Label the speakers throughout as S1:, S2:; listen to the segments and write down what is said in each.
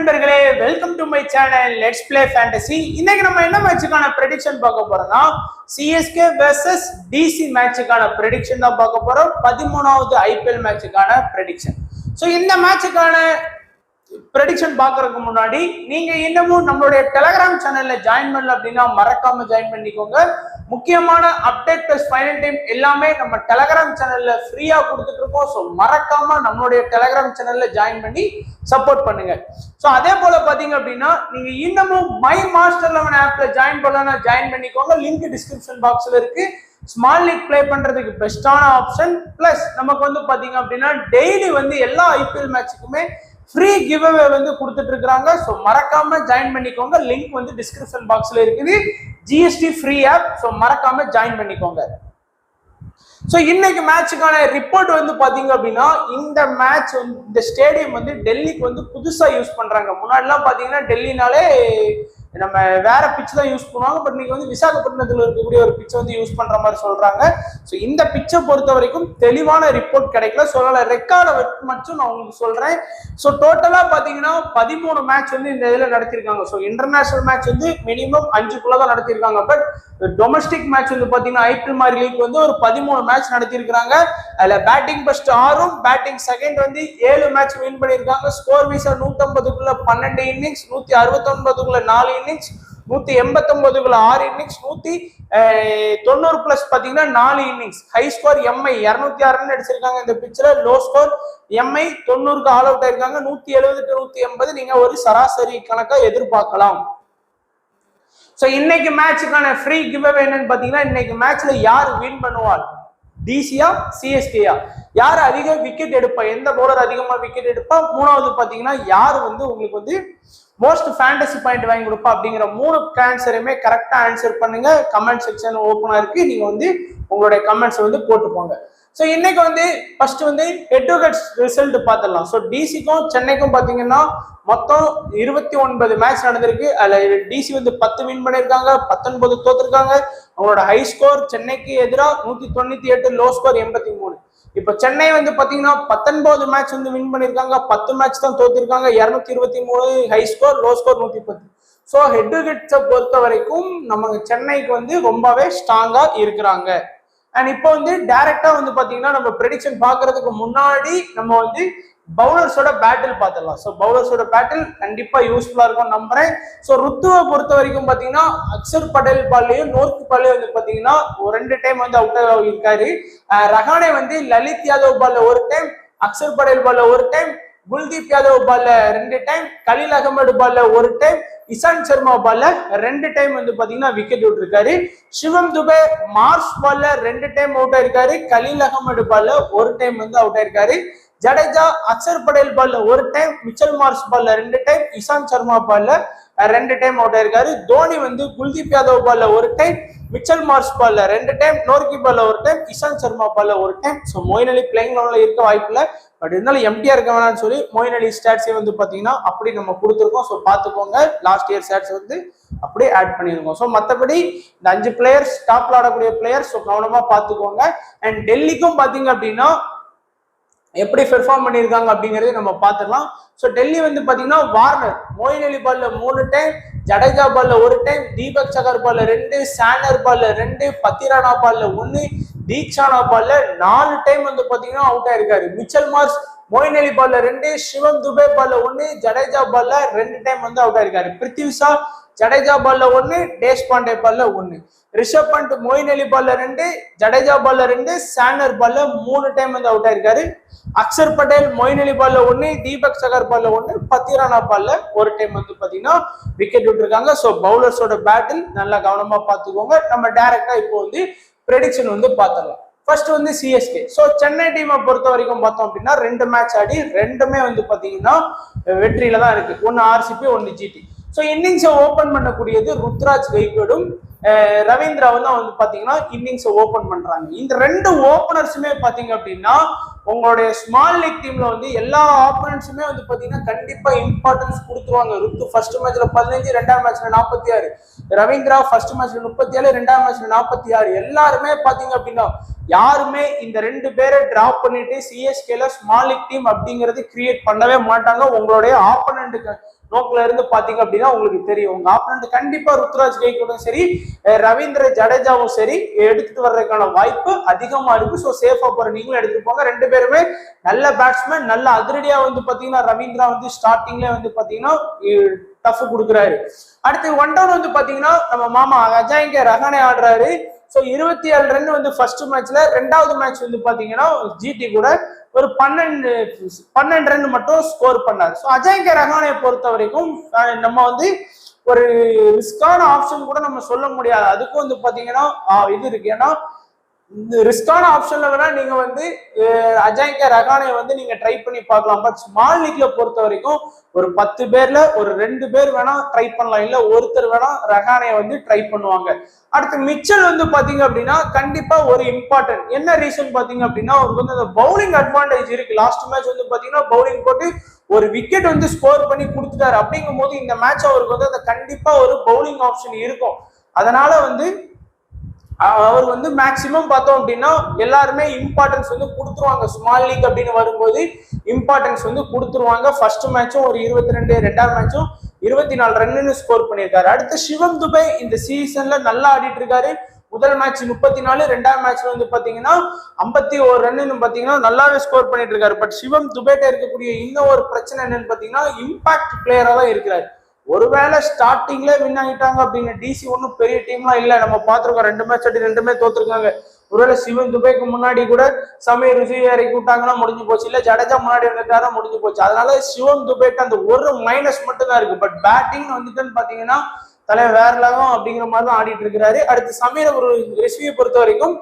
S1: நண்பர்களே, welcome to my channel let's play fantasy. இன்னைக்கு நம்ம என்ன மேட்சுக்கான ப்ரெடிக்ஷன் பார்க்க போறோம்னா சிஎஸ்கே வெர்சஸ் டிசி மேட்சுக்கான ப்ரெடிக்ஷன் தான் பார்க்க போறோம். 13வது ஐபிஎல் மேட்சுக்கான ப்ரெடிக்ஷன். ஸோ இந்த மேட்சுக்கான ப்ரெடிக்ஷன் பார்க்கறதுக்கு முன்னாடி நீங்க இன்னமும் நம்மளுடைய டெலிகிராம் சேனல்ல ஜாயின் பண்ணல அப்படின்னா மறக்காம ஜாயின் பண்ணிக்கோங்க. முக்கியமான அப்டேட் பிளஸ் ஃபைனல் டைம் எல்லாமே நம்ம டெலிகிராம் சேனல்ல ஃப்ரீயா கொடுத்துட்டு இருக்கோம். ஸோ மறக்காம நம்மளுடைய டெலிகிராம் சேனல்ல ஜாயின் பண்ணி சப்போர்ட் பண்ணுங்க. ஸோ அதே போல பாத்தீங்க அப்படின்னா நீங்க இன்னமும் மை மாஸ்டர் 11 ஆப்ல ஜாயின் பண்ணலாம், ஜாயின் பண்ணிக்கோங்க. லிங்க் டிஸ்கிரிப்ஷன் பாக்ஸ்ல இருக்கு. ஸ்மால் லீக் பிளே பண்றதுக்கு பெஸ்டான ஆப்ஷன். பிளஸ் நமக்கு வந்து பாத்தீங்க அப்படின்னா டெய்லி வந்து எல்லா ஐபிஎல் மேட்சுக்குமே ஃப்ரீ கிவ் அவே வந்து கொடுத்துட்டு இருக்காங்க. ஸோ மறக்காம ஜாயின் பண்ணிக்கோங்க. லிங்க் வந்து டிஸ்கிரிப்ஷன் பாக்ஸ்ல இருக்குது. GST free app. ஸோ மறக்காம ஜாயின் பண்ணிக்கோங்க. ஸோ இன்னைக்கு மேட்சுக்கான ரிப்போர்ட் வந்து பாத்தீங்க அப்படின்னா இந்த மேட்ச் வந்து இந்த ஸ்டேடியம் வந்து டெல்லிக்கு வந்து புதுசா யூஸ் பண்றாங்க. முன்னாடிலாம் பாத்தீங்கன்னா டெல்லினாலே நம்ம வேற பிட்ச் தான் யூஸ் பண்ணுவாங்க. பட் நீங்க வந்து விசாகப்பட்டினத்தில் இருக்கக்கூடிய ஒரு பிட்சை வந்து யூஸ் பண்ற மாதிரி சொல்றாங்க. ஸோ இந்த பிட்சை பொறுத்த வரைக்கும் தெளிவான ரிப்போர்ட் கிடைக்கல. சொல்லல ரெக்கார்டை மட்டும் நான் உங்களுக்கு சொல்றேன். ஸோ டோட்டலா பாத்தீங்கன்னா 13 மேட்ச் வந்து இந்த இதுல நடத்திருக்காங்க. ஸோ இன்டர்நேஷனல் மேட்ச் வந்து மினிமம் 5 தான் நடத்திருக்காங்க. பட் டொமஸ்டிக் மேட்ச் வந்து பாத்தீங்கன்னா ஐபிஎல் மாதிரி லீக் வந்து ஒரு 13 மேட்ச் நடத்திருக்காங்க. அதுல பேட்டிங் ஃபர்ஸ்ட் 6, பேட்டிங் செகண்ட் வந்து 7 மேட்ச் வின் பண்ணிருக்காங்க. ஸ்கோர் வைஸா 150க்குள்ள 12 இன்னிங்ஸ், 169க்குள்ள 4 இன்னிங்ஸ், 189க்குள்ள 6 இன்னிங்ஸ், 190 பிளஸ் பாத்தீங்கன்னா 4 innings. High score MI 206 run அடிச்சிருக்காங்க இந்த பிட்ச்ல. லோ ஸ்கோர் எம்ஐ 90க்கு ஆல் அவுட் ஆயிருக்காங்க. 170 to 180 நீங்க ஒரு சராசரி கணக்கா எதிர்பார்க்கலாம். சோ இன்னைக்கு மேட்சுக்கான ஃப்ரீ கிவ் அவே என்னன்னு பாத்தீங்கன்னா இன்னைக்கு மேட்ச்ல யார் வின் பண்ணுவார், டிசியா சிஎஸ்கேயா, யார் அதிக விக்கெட் எடுப்பா, எந்த பவுலர் அதிகமா விக்கெட் எடுப்பா, மூணாவது பாத்தீங்கன்னா யார் வந்து உங்களுக்கு வந்து மோஸ்ட் ஃபேண்டசி பாயிண்ட் வாங்கி கொடுப்பா அப்படிங்கிற 3 ஆன்சரையுமே கரெக்டா ஆன்சர் பண்ணுங்க. கமெண்ட் செக்ஷன் ஓப்பனா இருக்கு. நீங்க வந்து உங்களுடைய கமெண்ட்ஸ் வந்து போட்டு போங்க. ஸோ இன்னைக்கு வந்து ஃபர்ஸ்ட் வந்து ஹெட் டு ஹெட் ரிசல்ட் பார்த்துடலாம். ஸோ டிசிக்கும் சென்னைக்கும் பார்த்தீங்கன்னா மொத்தம் 29 மேட்ச் நடந்திருக்கு. அதுல டிசி வந்து 10 வின் பண்ணியிருக்காங்க, 19 தோத்துருக்காங்க. அவங்களோட ஹை ஸ்கோர் சென்னைக்கு எதிராக 198, லோ ஸ்கோர் 83. இப்போ சென்னை வந்து பாத்தீங்கன்னா 19 மேட்ச் வந்து வின் பண்ணிருக்காங்க, 10 மேட்ச் தான் தோத்திருக்காங்க. 223 high score, low score 110. So head to ஹெட்ஸை பொறுத்த வரைக்கும் நம்ம சென்னைக்கு வந்து ரொம்பவே ஸ்ட்ராங்கா இருக்கிறாங்க. அண்ட் இப்போ வந்து டைரக்டா வந்து பாத்தீங்கன்னா நம்ம ப்ரெடிக்ஷன் பாக்குறதுக்கு முன்னாடி நம்ம வந்து பவுலர்ஸோட பேட்டில் பார்த்துடலாம். ஸோ பவுலர்ஸோட பேட்டில் கண்டிப்பா யூஸ்ஃபுல்லா இருக்கும் நம்புறேன். ஸோ ருத்துவை பொறுத்த வரைக்கும் பாத்தீங்கன்னா அக்ஷர் பட்டேல் பால்லையும் நோர்த் பால்லையும் வந்து பாத்தீங்கன்னா 2 டைம் வந்து அவுட் இருக்காரு. ரஹானே வந்து லலித் யாதவ் பால்ல 1 டைம், அக்ஷர் பட்டேல் பால்ல 1 டைம், குல்தீப் யாதவ் பால்ல 2 டைம், கலீல் அகமது பால்ல 1 டைம், இசாந்த் சர்மா பால்ல 2 டைம் வந்து பாத்தீங்கன்னா விக்கெட் விட்டுருக்காரு. சிவம் துபே மார்ச் பால்ல 2 டைம் அவுட் ஆயிருக்காரு. கலீல் அகமது பால்ல 1 டைம் வந்து அவுட் ஆயிருக்காரு. ஜடேஜா அக்ஷர் பட்டேல் பால்ல 1 டைம், மிச்சல் மார்ஷ் பால்ல 2 டைம், இசாந்த் சர்மா பால்ல 2 டைம் அவுட் ஆயிருக்காரு. தோனி வந்து குல்தீப் யாதவ் பால்ல 1 டைம், மிச்சல் மார்ஷ் பால்ல 2 டைம், நோர்கி பால்ல 1 டைம், இசாந்த் சர்மா பால்ல 1 டைம். ஸோ மொயின் அலி பிளேயிங் லெவல்ல இருக்க வாய்ப்பு இல்லை. பட் இருந்தாலும் எம்டிஆர் இருக்க வேணாம்னு சொல்லி மொயின் அலி ஸ்டாட்ஸே வந்து பாத்தீங்கன்னா அப்படி நம்ம கொடுத்துருக்கோம். ஸோ பார்த்துக்கோங்க, லாஸ்ட் இயர் ஸ்டாட்ஸ் வந்து அப்படியே ஆட் பண்ணியிருக்கோம். ஸோ மற்றபடி இந்த 5 பிளேயர்ஸ் டாப்ல ஆடக்கூடிய பிளேயர்ஸ் ஸோ கவனமா பார்த்துக்கோங்க. அண்ட் டெல்லிக்கும் பாத்தீங்க அப்படின்னா எப்படி பெர்ஃபார்ம் பண்ணியிருக்காங்க அப்படிங்கறத நம்ம பார்த்துக்கலாம். ஸோ டெல்லி வந்து பாத்தீங்கன்னா வார்னர் மொயின் அலி பால்ல 3 டைம், ஜடேஜா பால்ல 1 டைம், தீபக் சகர் பால்ல 2, சானர் பால்ல 2, பத்திரானா பால்ல 1, தீக்ஷானா பால்ல 4 டைம் வந்து பாத்தீங்கன்னா அவுட் ஆயிருக்காரு. மிச்சல் மார்ஷ் மொயின் அலி பால்ல 2, சிவம் துபே பால்ல 1, ஜடேஜா பால்ல 2 டைம் வந்து அவுட் ஆயிருக்காரு. பிருத்திவி ஷா ஜடேஜா பால்ல 1, தேஷ்பாண்டே பால்ல 1, ரிஷப் பண்ட் மொயின் அலி பால்ல 2, ஜடேஜா பால்ல 2, சானர் பால்ல 3 டைம் வந்து அவுட் ஆயிருக்காரு. அக்ஷர் பட்டேல் மொயின் அலி பால்ல 1, தீபக் சகர் பால்ல 1, பத்திரானா பால்ல 1 டைம் வந்து பாத்தீங்கன்னா விக்கெட் விட்டுருக்காங்க. ஸோ பவுலர்ஸோட பேட்டில் நல்லா கவனமா பார்த்துக்கோங்க. நம்ம டைரக்டா இப்போ வந்து ப்ரெடிக்ஷன் வந்து பார்த்துடலாம். ஃபர்ஸ்ட் வந்து சிஎஸ்கே. ஸோ சென்னை டீமை பொறுத்த வரைக்கும் பார்த்தோம் அப்படின்னா 2 மேட்ச் ஆடி 2மே வந்து பாத்தீங்கன்னா வெற்றியில தான் இருக்கு. 1 ஆர்சிபி, 1 ஜிடி. ஸோ இன்னிங்ஸை ஓபன் பண்ணக்கூடியது ருத்ராஜ் கைக்வாடும் ரவீந்திராவும் தான் வந்து பாத்தீங்கன்னா இன்னிங்ஸை ஓபன் பண்றாங்க. இந்த 2 ஓபனர்ஸுமே பாத்தீங்க அப்படின்னா உங்களுடைய ஸ்மால் லீக் டீம்ல வந்து எல்லா ஆப்போனன்ட்ஸுமே வந்து பாத்தீங்கன்னா கண்டிப்பா இம்பார்ட்டன்ஸ் கொடுத்துருவாங்க. ருத்து ஃபர்ஸ்ட் மேட்ச்ல 15, 2ஆம் மேட்ச்ல 46, ரவீந்திரா ஃபர்ஸ்ட் மேட்ச்ல 37, 2ஆம் மேட்ச்ல 46. எல்லாருமே பாத்தீங்க அப்படின்னா யாருமே இந்த 2 பேரை டிராப் பண்ணிட்டு சிஎஸ்கேல ஸ்மால் லீக் டீம் அப்படிங்கிறது கிரியேட் பண்ணவே மாட்டாங்க. உங்களுடைய ஆப்போனன்ட்டுக்கு நோக்கில இருந்து பாத்தீங்க அப்படின்னா உங்களுக்கு தெரியும் உங்க ஆப்பனண்ட் கண்டிப்பா ருத்ராஜ் கெய்க்வாடும் சரி ரவீந்திர ஜடேஜாவும் சரி எடுத்துட்டு வர்றதுக்கான வாய்ப்பு அதிகமா இருக்கு. ஸோ சேஃபா போற நீங்களும் எடுத்துட்டு போங்க. ரெண்டு பேருமே நல்ல பேட்ஸ்மேன், நல்ல அதிரடியா வந்து பாத்தீங்கன்னா ரவீந்திரா வந்து ஸ்டார்டிங்ல வந்து பாத்தீங்கன்னா டஃப் கொடுக்குறாரு. அடுத்து ஒன் டவுன் வந்து பாத்தீங்கன்னா நம்ம மாமா அஜாங்கே ரஹானே ஆடுறாரு. ஸோ 27 ரன் வந்து ஃபர்ஸ்ட் மேட்ச்ல, ரெண்டாவது மேட்ச் வந்து பாத்தீங்கன்னா ஜிடி கூட ஒரு 12 ரன் மட்டும் ஸ்கோர் பண்ணாரு. ஸோ அஜாங்கே ரஹானே பொறுத்த வரைக்கும் நம்ம வந்து ஒரு ரிஸ்கான ஆப்ஷன் கூட நம்ம சொல்ல முடியாது. அதுக்கும் வந்து பாத்தீங்கன்னா இது இருக்கு. ஏன்னா இந்த ரிஸ்கான ஆப்ஷன்ல வேணா நீங்க வந்து அஜாங்கே ரஹானே வந்து நீங்க ட்ரை பண்ணி பார்க்கலாம். பட் ஸ்மால் லீக்ல பொறுத்த வரைக்கும் ஒரு 10 பேர்ல ஒரு 2 பேர் வேணா ட்ரை பண்ணலாம், இல்ல ஒருத்தர் வேணா ரஹானே வந்து ட்ரை பண்ணுவாங்க. அடுத்து மிச்சல் வந்து பாத்தீங்க அப்படின்னா கண்டிப்பா ஒரு இம்பார்ட்டன்ட் என்ன ரீசன் பாத்தீங்க அப்படின்னா அவருக்கு வந்து அந்த பவுலிங் அட்வான்டேஜ் இருக்கு. லாஸ்ட் மேட்ச் வந்து பாத்தீங்கன்னா பவுலிங் போட்டு ஒரு விக்கெட் வந்து ஸ்கோர் பண்ணி கொடுத்துட்டாரு. அப்படிங்கும் போது இந்த மேட்ச் அவருக்கு வந்து அந்த கண்டிப்பா ஒரு பவுலிங் ஆப்ஷன் இருக்கும். அதனால வந்து அவர் வந்து மேக்சிமம் பார்த்தோம் அப்படின்னா எல்லாருமே இம்பார்ட்டன்ஸ் வந்து கொடுத்துருவாங்க. ஸ்மால் லீக் அப்படின்னு வரும்போது இம்பார்ட்டன்ஸ் வந்து கொடுத்துருவாங்க. ஃபர்ஸ்ட் மேட்சும் ஒரு 22, ரெண்டாவது மேட்சும் 24 ரன்னு ஸ்கோர் பண்ணியிருக்காரு. அடுத்து சிவம் துபே இந்த சீசன்ல நல்லா ஆடிட்டு இருக்காரு. முதல் மேட்ச் 34, ரெண்டாவது மேட்ச்ல வந்து பாத்தீங்கன்னா 51 ரன்னு பாத்தீங்கன்னா நல்லாவே ஸ்கோர் பண்ணிட்டு இருக்காரு. பட் சிவம் துபேட்ட இருக்கக்கூடிய இன்னும் ஒரு பிரச்சனை என்னன்னு பாத்தீங்கன்னா இம்பாக்ட் பிளேயரா தான் இருக்கிறாரு. ஒருவேளை ஸ்டார்டிங்ல வின் ஆகிட்டாங்க அப்படின்னு டிசி ஒன்றும் பெரிய டீம்லாம் இல்லை, நம்ம பார்த்துருக்கோம் 2 மேட்ச் ஆடி 2மே தோத்துருக்காங்க. ஒருவேளை சிவன் துபேக்கு முன்னாடி கூட சமீர் ருசி இறக்கி விட்டாங்கன்னா முடிஞ்சு போச்சு, இல்ல ஜடேஜா முன்னாடி இருந்துட்டாரா முடிஞ்சு போச்சு. அதனால சிவம் துபேக்கு அந்த ஒரு மைனஸ் மட்டும் தான் இருக்கு. பட் பேட்டிங் வந்துட்டுன்னு பாத்தீங்கன்னா தலைவர் வேற லெவல் அப்படிங்கிற மாதிரி தான் ஆடிட்டு இருக்கிறாரு. அடுத்து சமீர் ரிஷியை பொறுத்த வரைக்கும்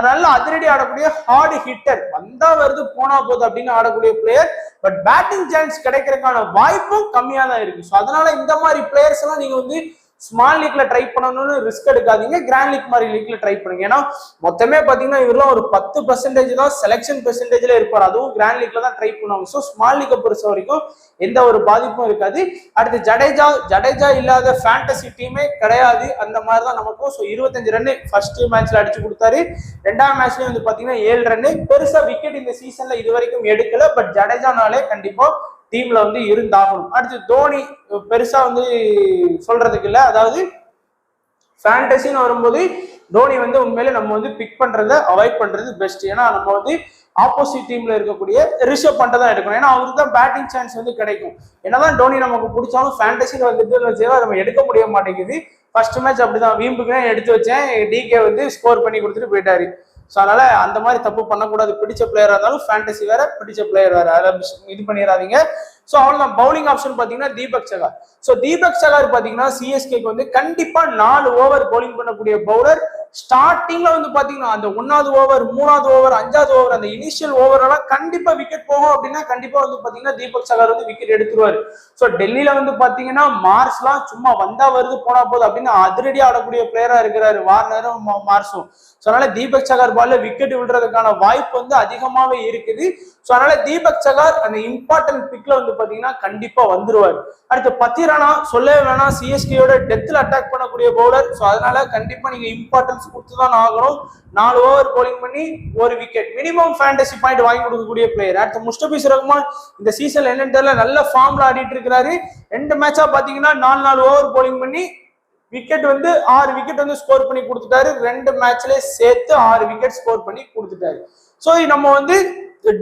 S1: நல்ல அதிரடி ஆடக்கூடிய ஹார்டு ஹிட்டர், வந்தா வருது போனா போகுது அப்படின்னு ஆடக்கூடிய பிளேயர். பட் பேட்டிங் சான்ஸ் கிடைக்கிறதுக்கான வாய்ப்பும் கம்மியா தான் இருக்கு. ஸோ அதனால இந்த மாதிரி பிளேயர்ஸ் எல்லாம் நீங்க வந்து ஸ்மால் லீக்ல ட்ரை பண்ணணும்னு ரிஸ்க் எடுக்காதீங்க, கிராண்ட் லீக் மாதிரி லீக்ல ட்ரை பண்ணுங்க. ஏன்னா மொத்தமே பாத்தீங்கன்னா இவரெல்லாம் ஒரு 10% தான் செலக்ஷன் பெர்சன்டேஜ்ல இருப்பார், அதுவும் கிராண்ட் லீக்ல தான் ட்ரை பண்ணுவாங்க. ஸோ ஸ்மால் லீக்கை பொறுத்த வரைக்கும் எந்த ஒரு பாதிப்பும் இருக்காது. அடுத்து ஜடேஜா இல்லாத ஃபேண்டசி டீமே கிடையாது, அந்த மாதிரி தான் நமக்கும். ஸோ 25 ரன்னு ஃபர்ஸ்ட் மேட்ச்ல அடிச்சு கொடுத்தாரு. ரெண்டாவது மேட்ச்லயும் வந்து பாத்தீங்கன்னா 7 ரன்னு. பெருசா விக்கெட் இந்த சீசன்ல இது வரைக்கும் எடுக்கல. பட் ஜடேஜானாலே கண்டிப்பா டீம்ல வந்து இருந்தாகணும். அடுத்து தோனி பெருசா வந்து சொல்றதுக்கு இல்ல, அதாவது ஃபேண்டசின்னு வரும்போது தோனி வந்து உண்மையில நம்ம வந்து பிக் பண்றத அவாய்ட் பண்றது பெஸ்ட். ஏன்னா நம்ம வந்து ஆப்போசிட் டீம்ல இருக்கக்கூடிய ரிஷப் பண்ட தான் எடுக்கணும். ஏன்னா அவருக்கு தான் பேட்டிங் சான்ஸ் வந்து கிடைக்கும். என்னதான் தோனி நமக்கு பிடிச்சாலும் ஃபேண்டசின்னு வந்துட்டு நம்ம எடுக்க முடிய மாட்டேங்குது. ஃபர்ஸ்ட் மேட்ச் அப்படிதான் வீம்புக்கு எடுத்து வச்சேன், டிகே வந்து ஸ்கோர் பண்ணி கொடுத்துட்டு போயிட்டாரு. ஸோ அதனால அந்த மாதிரி தப்பு பண்ணக்கூடாது. பிடிச்ச பிளேயரா இருந்தாலும் ஃபேண்டசி வேற, பிடிச்ச பிளேயர் வேற, அதை இது பண்ணிடாதீங்க. ஸோ அவ்வளவுதான். பவுலிங் ஆப்ஷன் பாத்தீங்கன்னா தீபக் சகார். ஸோ தீபக் சகார் பாத்தீங்கன்னா சிஎஸ்கேக்கு வந்து கண்டிப்பா 4 ஓவர் பவுலிங் பண்ணக்கூடிய பவுலர். ஸ்டார்டிங்ல வந்து பாத்தீங்கன்னா அந்த 1வது ஓவர், 3வது ஓவர், 5வது ஓவர், அந்த இனிஷியல் ஓவர் எல்லாம் கண்டிப்பா விக்கெட் போகும் அப்படின்னா கண்டிப்பா வந்து பாத்தீங்கன்னா தீபக் சகார் வந்து விக்கெட் எடுத்துருவாரு. ஸோ டெல்லியில வந்து பாத்தீங்கன்னா மார்ஸ்லாம் சும்மா வந்தா வருது போனா போகுது அப்படின்னு அதிரடி ஆடக்கூடிய பிளேயரா இருக்கிறாரு வார்னரும் மார்ஸும். ஸோ அதனால தீபக் சகார் பால்ல விக்கெட் விடுறதுக்கான வாய்ப்பு வந்து அதிகமாவே இருக்குது. ஸோ அதனால தீபக் சகார் அந்த இம்பார்ட்டன்ட் பிக்ல வந்து பாத்தீங்கன்னா கண்டிப்பா வந்துருவாரு. அடுத்து பத்திரானா சொல்லவே வேணாம், சிஎஸ்கேயோட டெத்ல அட்டாக் பண்ணக்கூடிய பவுலர். ஸோ அதனால கண்டிப்பா நீங்க இம்பார்ட்டன்ஸ் கொடுத்துதான் ஆகணும். 4 ஓவர் பவுலிங் பண்ணி 1 விக்கெட் மினிமம் ஃபேண்டசி பாயிண்ட் வாங்கி கொடுக்கக்கூடிய பிளேயர். அடுத்து முஸ்தபிஸ் ரஹ்மான் இந்த சீசன்ல என்னன்னு தெரியல, நல்ல ஃபார்ம்ல ஆடிட்டு இருக்கிறாரு. 2 மேட்சா பாத்தீங்கன்னா 4 ஓவர் பவுலிங் பண்ணி விக்கெட் வந்து 6 விக்கெட் வந்து ஸ்கோர் பண்ணி கொடுத்துட்டாரு. 2 மேட்ச்லயே சேர்த்து 6 விக்கெட் ஸ்கோர் பண்ணி கொடுத்துட்டாரு. ஸோ நம்ம வந்து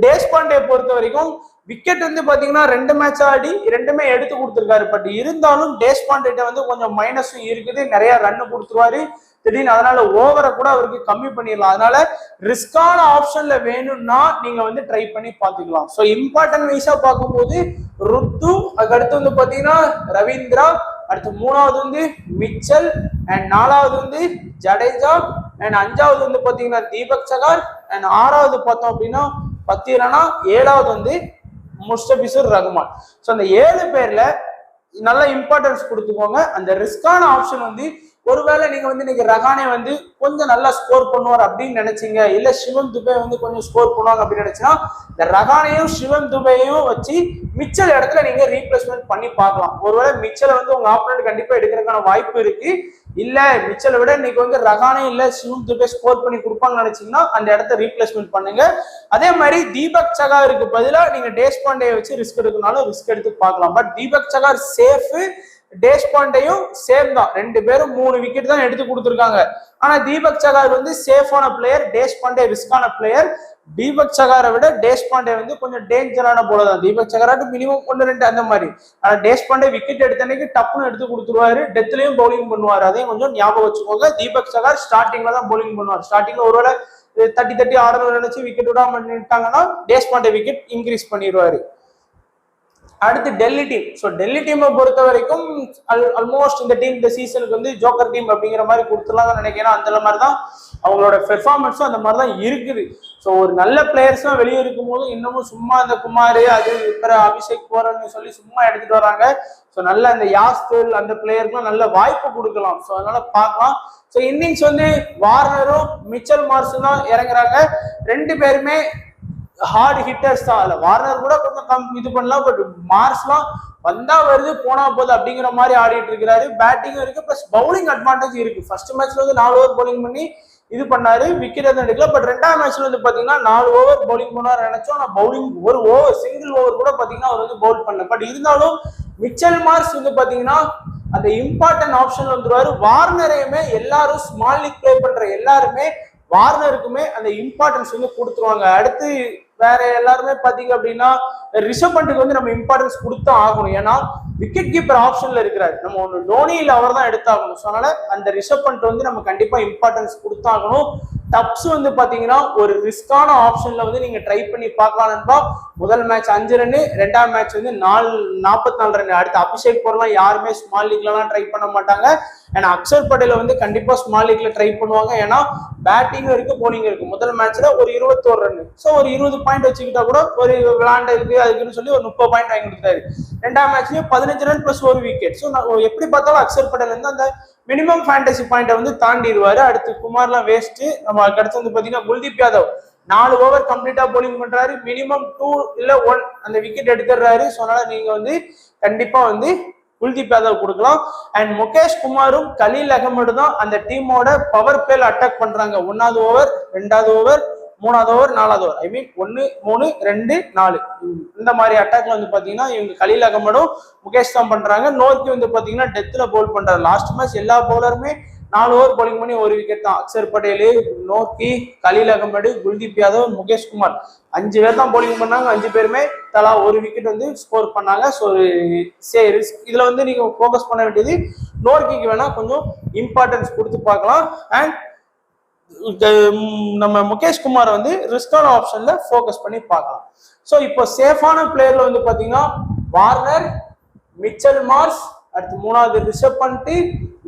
S1: தேஷ்பாண்டே பொறுத்த வரைக்கும் விக்கெட் வந்து பாத்தீங்கன்னா 2 மேட்ச் ஆடி 2மே எடுத்து கொடுத்துருக்காரு. பட் இருந்தாலும் தேஷ்பாண்டே வந்து கொஞ்சம் மைனஸும் இருக்குது, நிறைய ரன் கொடுத்துருவாரு திடீர்னு. அதனால ஓவரை கூட அவருக்கு கம்மி பண்ணிடலாம். அதனால ரிஸ்கான ஆப்ஷன்ல வேணும்னா நீங்க வந்து ட்ரை பண்ணி பாத்துக்கலாம். ஸோ இம்பார்ட்டன்ட் வைஸா பார்க்கும்போது ருத்து, அதுக்கடுத்து வந்து பாத்தீங்கன்னா ரவீந்திரா, அடுத்து 3வது வந்து மிச்சல், அண்ட் 4வது வந்து ஜடேஜா, அண்ட் 5வது வந்து பாத்தீங்கன்னா தீபக் சகார், அண்ட் 6வது பார்த்தோம் அப்படின்னா பத்திரனா, 7வது வந்து முஸ்தபிசுர் ரஹ்மான். ஸோ அந்த 7 பேர்ல நல்ல இம்பார்ட்டன்ஸ் கொடுத்துக்கோங்க. அந்த ரிஸ்கான ஆப்ஷன் வந்து ஒருவேளை நீங்க வந்து இன்னைக்கு ரஹானே வந்து கொஞ்சம் நல்லா ஸ்கோர் பண்ணுவார் அப்படின்னு நினைச்சீங்க, இல்ல சிவம் துபே வந்து கொஞ்சம் ஸ்கோர் பண்ணுவாங்க அப்படின்னு நினைச்சீங்கன்னா இந்த ரஹானையும் சிவம் துபேயும் வச்சு மிச்சல் இடத்துல நீங்க ரீப்ளேஸ்மெண்ட் பண்ணி பார்க்கலாம். ஒருவேளை மிச்சலை வந்து உங்க ஆப்போனன்ட் கண்டிப்பா எடுக்கிறதுக்கான வாய்ப்பு இருக்கு. இல்ல மிச்சலை விட இன்னைக்கு வந்து ரஹானே இல்ல சிவம் துபே ஸ்கோர் பண்ணி கொடுப்பாங்கன்னு நினைச்சீங்கன்னா அந்த இடத்த ரீப்ளேஸ்மெண்ட் பண்ணுங்க. அதே மாதிரி தீபக் சகாருக்கு பதிலாக நீங்க தேஷ்பாண்டே வச்சு ரிஸ்க் எடுக்கனாலும் ரிஸ்க் எடுத்து பார்க்கலாம். பட் தீபக் சகார் சேஃப், தேஷ்பாண்டேயும் சேம் தான், 2 பேரும் 3 விக்கெட் தான் எடுத்து கொடுத்துருக்காங்க. ஆனா தீபக் சகார் வந்து சேஃபான பிளேயர், தேஷ்பாண்டே ரிஸ்கான பிளேயர். தீபக் சகாரை விட தேஷ்பாண்டே வந்து கொஞ்சம் டேஞ்சரான போல தான். தீபக் சகாராட்டு மினிமம் 1-2 அந்த மாதிரி. ஆனா தேஷ்பாண்டே விக்கெட் எடுத்த அன்னைக்கு டப்புன்னு எடுத்து கொடுத்துருவாரு, டெத்லயும் பவுலிங் பண்ணுவாரு. அதையும் கொஞ்சம் ஞாபகம் வச்சுக்கோங்க. தீபக் சகார் ஸ்டார்டிங்ல தான் பவுலிங் பண்ணுவார். ஸ்டார்டிங்ல ஒருவேளை தட்டி ஆடணும் நினைச்சு விக்கெட் விடாம பண்ணிட்டாங்கன்னா தேஷ்பாண்டே விக்கெட் இன்க்ரீஸ் பண்ணிடுவாரு. அடுத்து டெல்லி டீம். ஸோ டெல்லி டீமை பொறுத்த வரைக்கும் ஆல்மோஸ்ட் இந்த டீம் இந்த சீசனுக்கு வந்து ஜோக்கர் டீம் அப்படிங்கிற மாதிரி கொடுத்துலாம் நினைக்கிறேன். அந்த மாதிரி தான் அவங்களோட பெர்ஃபார்மன்ஸும் அந்த மாதிரி தான் இருக்குது. ஸோ ஒரு நல்ல பிளேயர்ஸ்லாம் வெளியே இருக்கும் போது இன்னமும் சும்மா இந்த குமார் அது அபிஷேக் போறன்னு சொல்லி சும்மா எடுத்துட்டு வராங்க. ஸோ நல்ல அந்த யாஸ்தல் அந்த பிளேயருக்குலாம் நல்ல வாய்ப்பு கொடுக்கலாம். ஸோ அதனால பார்க்கலாம். ஸோ இன்னிங்ஸ் வந்து வார்னரும் மிச்சல் மார்ஸும் தான் இறங்குறாங்க. 2 பேருமே ஹார்ட் ஹிட்டர்ஸ் தான். அதுல வார்னர் கூட கொஞ்சம் இது பண்ணலாம். பட் மார்ஸ்லாம் வந்தா வருது போனா போகுது அப்படிங்கிற மாதிரி ஆடிட்டு இருக்கிறாரு. பேட்டிங்கும் இருக்கு, பிளஸ் பவுலிங் அட்வான்டேஜ் இருக்கு. ஃபர்ஸ்ட் மேட்ச்ல வந்து 4 ஓவர் பவுலிங் பண்ணி இது பண்ணாரு, விக்கெட் எதுவும் எடுக்கல. பட் 2ஆம் மேட்ச்ல வந்து பாத்தீங்கன்னா 4 ஓவர் பவுலிங் பண்ணாரு நினைச்சோம். ஆனா பவுலிங் ஒரு ஓவர் சிங்கிள் ஓவர் கூட பாத்தீங்கன்னா அவர் வந்து பவுல் பண்ணல. பட் இருந்தாலும் மிச்சல் மார்ஸ் வந்து பாத்தீங்கன்னா அந்த இம்பார்ட்டன்ட் ஆப்ஷன்ல வந்துருவாரு. வார்னரையுமே எல்லாரும் ஸ்மால் லீக் பிளே பண்ற எல்லாருமே வார்னருக்குமே அந்த இம்பார்ட்டன்ஸ் வந்து கொடுத்துருவாங்க. அடுத்து வேற எல்லாருமே பாத்தீங்க அப்படின்னா ரிஷப் பண்ட்டுக்கு வந்து நம்ம இம்பார்ட்டன்ஸ் கொடுத்தா ஆகணும். ஏன்னா விக்கெட் கீப்பர் ஆப்ஷன்ல இருக்கிறாரு. நம்ம ஒன்று டோனியில் அவர் தான் எடுத்தாகணும். ஸோ அதனால அந்த ரிஷப் பண்ட் வந்து நம்ம கண்டிப்பா இம்பார்ட்டன்ஸ் கொடுத்தாகணும். டப்ஸ் வந்து பாத்தீங்கன்னா ஒரு ரிஸ்கான ஆப்ஷன்ல வந்து நீங்க ட்ரை பண்ணி பார்க்கலாம்ப்பா. முதல் மேட்ச் 5 ரன், 2ஆம் மேட்ச் வந்து 44 ரன். அடுத்து அபிஷேக் போறலாம் யாருமே ஸ்மால் லீக்லாம் ட்ரை பண்ண மாட்டாங்க. ஏன்னா அக்ஷர் பட்டேல வந்து கண்டிப்பா ஸ்மால் லீக்ல ட்ரை பண்ணுவாங்க. ஏன்னா பேட்டிங் இருக்கு, பவுலிங் இருக்கு. முதல் மேட்ச்ல ஒரு 21 ரன், ஸோ ஒரு 20 பாயிண்ட் வச்சுக்கிட்டா கூட ஒரு விளாண்ட இருக்கு அதுக்குன்னு சொல்லி ஒரு 30 பாயிண்ட் வாங்கி கொடுத்தாரு. 2ஆம் மேட்ச்லயும் 15 ரன் பிளஸ் ஒரு விக்கெட். ஸோ எப்படி பார்த்தாலும் அக்ஷர் பட்டேல் வந்து அந்த மினிமம் ஃபேண்டசி பாயிண்ட வந்து தாண்டிடுவாரு. அடுத்து குமார்லாம் வேஸ்ட். நம்ம அடுத்து வந்து பாத்தீங்கன்னா குல்தீப் யாதவ் 4 ஓவர் கம்ப்ளீட்டா பவுலிங் பண்றாரு. மினிமம் 2 இல்ல 1 அந்த விக்கெட் எடுத்துடுறாரு. ஸோ அதனால நீங்க வந்து கண்டிப்பா வந்து குல்தீப் யாதவ் கொடுக்கலாம். அண்ட் முகேஷ் குமாரும் கலீல் அகமது தான் அந்த டீமோட பவர் பிளேல அட்டாக் பண்றாங்க. 1வது ஓவர், 2வது ஓவர், 3வது ஓவர், 4வது ஓவர். ஐ மீன் 1, 3, 2, 4 இந்த மாதிரி அட்டாக்ல வந்து பாத்தீங்கன்னா இவங்க கலீல் அகமதும் முகேஷ் தான் பண்றாங்க. நோர்க்கி வந்து பாத்தீங்கன்னா டெத்ல பவுல் பண்றாரு. லாஸ்ட் மேட்ச் எல்லா பவுலருமே 4 ஓவர் பவுலிங் பண்ணி ஒரு விக்கெட் தான். அக்ஷர் பட்டேல், நோர்க்கி, கலீல் அகமது, குல்தீப் யாதவ், முகேஷ் குமார் 5 பேர் தான் பவுலிங் பண்ணாங்க. 5 பேருமே தலா ஒரு விக்கெட் வந்து ஸ்கோர் பண்ணாங்க. ஸோ இதுல வந்து நீங்க ஃபோக்கஸ் பண்ண வேண்டியது நோர்க்கிக்கு வேணா கொஞ்சம் இம்பார்ட்டன்ஸ் கொடுத்து பார்க்கலாம். அண்ட் நம்ம முகேஷ் குமார் வந்து ரிஸ்கான ஆப்ஷன்ல ஃபோக்கஸ் பண்ணி பார்க்கலாம். ஸோ இப்போ சேஃபான பிளேயர்ல வந்து பாத்தீங்கன்னா வார்னர், மிச்சல் மார்ஸ், அடுத்து 3வது ரிஷப் பண்ட்,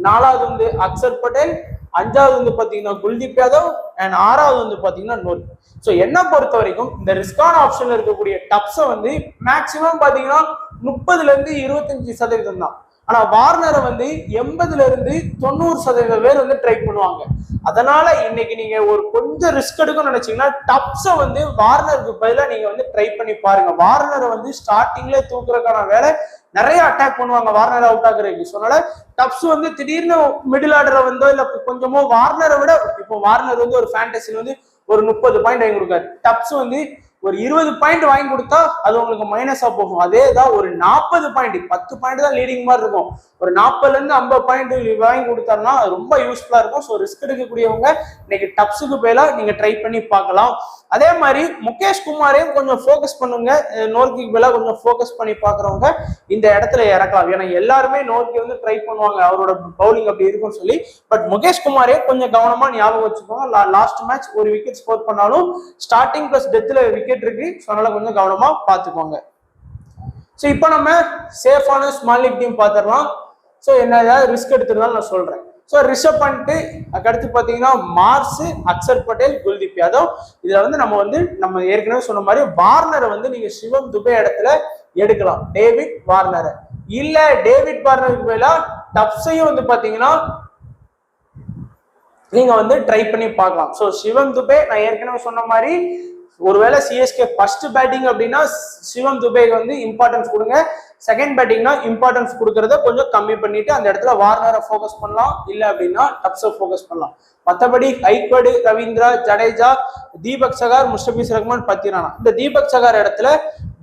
S1: 4வது வந்து அக்ஷர் பட்டேல், 5வது வந்து பாத்தீங்கன்னா குல்தீப் யாதவ், அண்ட் 6வது வந்து பாத்தீங்கன்னா நோர்க்கி. ஸோ என்ன பொறுத்த வரைக்கும் இந்த ரிஸ்கான ஆப்ஷன்ல இருக்கக்கூடிய டப்ஸை வந்து மேக்சிமம் பாத்தீங்கன்னா 30ல இருந்து 25% தான். ஆனா வார்னரை வந்து 80ல இருந்து 90% பேர் வந்து ட்ரை பண்ணுவாங்க. அதனால இன்னைக்கு நீங்க ஒரு கொஞ்சம் ரிஸ்க் எடுக்கணும்னு நினைச்சீங்கன்னா டப்ஸை வந்து வார்னருக்கு பதிலாக நீங்க வந்து ட்ரை பண்ணி பாருங்க. வார்னரை வந்து ஸ்டார்டிங்ல தூக்குறதுக்கான வேலை நிறைய அட்டாக் பண்ணுவாங்க வார்னர் அவுட் ஆகுறதுக்கு. சொன்னால டப்ஸ் வந்து திடீர்னு மிடில் ஆர்டரை வந்தோ இல்ல கொஞ்சமோ வார்னரை விட இப்போ வார்னர் வந்து ஒரு ஃபேண்டசில வந்து ஒரு 30 பாயிண்ட் வாங்கி கொடுக்காரு. டப்ஸ் வந்து ஒரு 20 பாயிண்ட் வாங்கி கொடுத்தா அது உங்களுக்கு மைனஸா போகும். அதேதான் ஒரு 40 பாயிண்ட் 10 பாயிண்ட் தான் லீடிங் மாதிரி இருக்கும். ஒரு 40ல இருந்து 50 பாயிண்ட் வாங்கி கொடுத்தாருன்னா அது ரொம்ப யூஸ்ஃபுல்லா இருக்கும். ஸோ ரிஸ்க் எடுக்கக்கூடியவங்க இன்னைக்கு டப்ஸுக்கு பேலா நீங்க ட்ரை பண்ணி பார்க்கலாம். அதே மாதிரி முகேஷ் குமாரையும் கொஞ்சம் ஃபோக்கஸ் பண்ணுங்க. நோர்க்கிக்கு பேலா கொஞ்சம் ஃபோக்கஸ் பண்ணி பாக்குறவங்க இந்த இடத்துல இறக்கலாம். ஏன்னா எல்லாருமே நோர்க்கி வந்து ட்ரை பண்ணுவாங்க அவரோட பவுலிங் அப்படி இருக்கும்னு சொல்லி. பட் முகேஷ் குமாரே கொஞ்சம் கவனமா ஞாபகம் வச்சுக்கோங்க. லாஸ்ட் மேட்ச் ஒரு விக்கெட் ஸ்கோர் பண்ணாலும் ஸ்டார்டிங் பிளஸ் டெத்ல விக்கெட் இருக்கு. ஸோ அதனால கொஞ்சம் கவனமா பார்த்துக்கோங்க. ஸோ இப்போ நம்ம சேஃபான ஸ்மால் லீக் டீம் பார்த்துடலாம். ஸோ என்ன ஏதாவது ரிஸ்க் எடுத்துருந்தாலும் நான் சொல்றேன். ஸோ ரிஷப் பண்ட், அதுக்கடுத்து பார்த்தீங்கன்னா மார்ஸ், அக்ஷர் பட்டேல், குல்தீப் யாதவ். இதுல வந்து நம்ம ஏற்கனவே சொன்ன மாதிரி வார்னரை வந்து நீங்க சிவம் துபே இடத்துல எடுக்கலாம். டேவிட் வார்னரை இல்ல டேவிட் வார்னருக்கு மேல டப்ஸையும் வந்து பாத்தீங்கன்னா நீங்க வந்து ட்ரை பண்ணி பார்க்கலாம். ஸோ சிவம் துபே நான் ஏற்கனவே சொன்ன மாதிரி ஒருவேளை சிஎஸ்கே ஃபர்ஸ்ட் பேட்டிங் அப்படின்னா சிவம் துபேக்கு வந்து இம்பார்ட்டன்ஸ் கொடுங்க. செகண்ட் பேட்டிங்னா இம்பார்ட்டன்ஸ் கொடுக்கறத கொஞ்சம் கம்மி பண்ணிட்டு அந்த இடத்துல வார்னரை ஃபோக்கஸ் பண்ணலாம், இல்லை அப்படின்னா டப்ஸை ஃபோக்கஸ் பண்ணலாம். மற்றபடி ஹைக்வர்டு, ரவீந்திரா, ஜடேஜா, தீபக் சகார், முஸ்தபிஸ் ரஹ்மான், பத்திரானா, இந்த தீபக் சகார் இடத்துல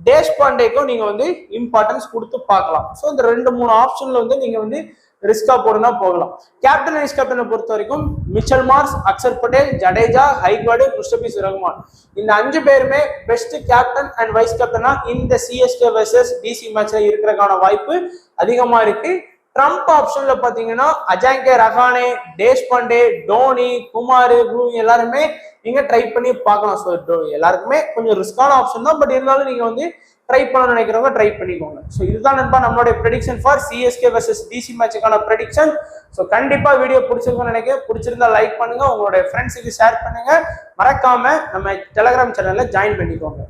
S1: தேஷ்பாண்டேக்கும் நீங்க வந்து இம்பார்ட்டன்ஸ் கொடுத்து பார்க்கலாம். ஸோ இந்த 2-3 ஆப்ஷன்ல வந்து நீங்க வந்து ரிஸ்கா போடுனா போகலாம். கேப்டன் வைஸ் கேப்டனை பொறுத்த வரைக்கும் மிச்சல் மார்ஸ், அக்சர் பட்டேல், ஜடேஜா, ஹைக்வர்டு, முஸ்தபிஸ் ரஹ்மான், இந்த 5 பேருமே பெஸ்ட் கேப்டன் அண்ட் வைஸ் கேப்டனா இந்த சிஎஸ்கே வெர்சஸ் டிசி மேட்ச்ல இருக்கிறதுக்கான வாய்ப்பு அதிகமா இருக்கு. ட்ரம்ப் ஆப்ஷன்ல பாத்தீங்கன்னா அஜாங்கே ரஹானே, தேஷ்பாண்டே, டோனி, குமார், எல்லாருமே நீங்க ட்ரை பண்ணி பார்க்கலாம். ஸோ எல்லாருக்குமே கொஞ்சம் ரிஸ்கான ஆப்ஷன் தான், பட் இருந்தாலும் நீங்க வந்து ட்ரை பண்ண நினைக்கிறவங்க ட்ரை பண்ணிக்கோங்க. ஸோ இதுதான் நண்பா நம்மளுடைய prediction for CSK versus DC மேட்சுக்கான ப்ரெடிக்ஷன். ஸோ கண்டிப்பா வீடியோ பிடிச்சிருக்கும்னு நினைக்கிறேன். பிடிச்சிருந்தா லைக் பண்ணுங்க, உங்களுடைய ஃப்ரெண்ட்ஸுக்கு ஷேர் பண்ணுங்க, மறக்காம நம்ம டெலிகிராம் சேனல்ல ஜாயின் பண்ணிக்கோங்க.